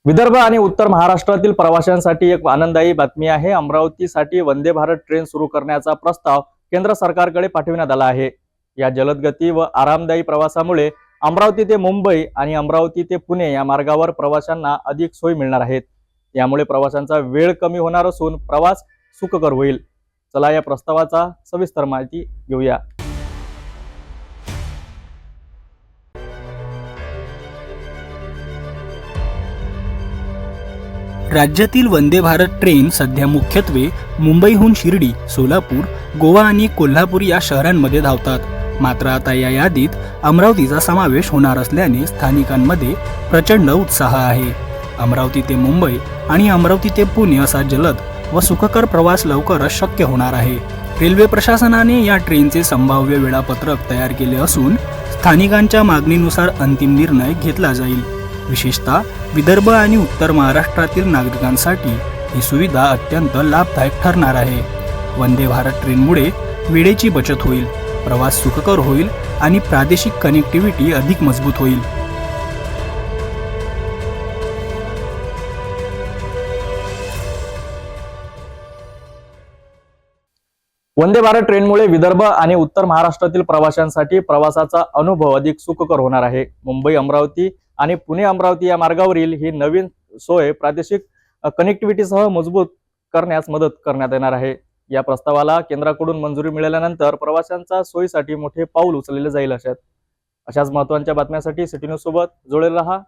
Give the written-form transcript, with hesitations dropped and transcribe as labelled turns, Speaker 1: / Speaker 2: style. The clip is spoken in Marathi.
Speaker 1: विदर्भ आणि उत्तर महाराष्ट्रातील प्रवाशांसाठी एक आनंददायी बातमी आहे। अमरावतीसाठी वंदे भारत ट्रेन सुरू करण्याचा प्रस्ताव केंद्र सरकारकडे पाठविण्यात आला आहे। या जलद गती व आरामदायी प्रवासामुळे अमरावती ते मुंबई आणि अमरावती ते पुणे या मार्गावर प्रवाशांना अधिक सोयी मिळणार आहेत। यामुळे प्रवाशांचा वेळ कमी होणार असून प्रवास सुखकर होईल। चला या प्रस्तावाचा सविस्तर माहिती घेऊया।
Speaker 2: राज्यातील वंदे भारत ट्रेन सध्या मुख्यत्वे मुंबईहून शिर्डी, सोलापूर, गोवा आणि कोल्हापूर या शहरांमध्ये धावतात। मात्र आता या यादीत अमरावतीचा समावेश होणार असल्याने स्थानिकांमध्ये प्रचंड उत्साह आहे। अमरावती ते मुंबई आणि अमरावती ते पुणे असा जलद व सुखकर प्रवास लवकरच शक्य होणार आहे। रेल्वे प्रशासनाने या ट्रेनचे संभाव्य वेळापत्रक तयार केले असून स्थानिकांच्या मागणीनुसार अंतिम निर्णय घेतला जाईल। विशेषतः विदर्भ आणि उत्तर महाराष्ट्रातील नागरिकांसाठी ही सुविधा अत्यंत लाभदायक ठरणार आहे। वंदे भारत ट्रेनमुळे वेळेची बचत होईल, प्रवास सुखकर होईल आणि प्रादेशिक कनेक्टिव्हिटी अधिक मजबूत होईल।
Speaker 1: वंदे भारत ट्रेनमुळे विदर्भ आणि उत्तर महाराष्ट्रातील प्रवाशांसाठी प्रवासाचा अनुभव अधिक सुखकर होणार आहे। मुंबई अमरावती आणि पुणे अमरावती या मार्गावरील ही नवीन सोय प्रादेशिक कनेक्टिव्हिटीसह मजबूत करण्यास मदत करण्यात येणार आहे। या प्रस्तावाला केंद्राकडून मंजुरी मिळाल्यानंतर प्रवाशांच्या सोयीसाठी मोठे पाऊल उचलले जाईल। अशाच महत्त्वाच्या बातम्यांसाठी सिटी न्यूज सोबत जोडलेला रहा।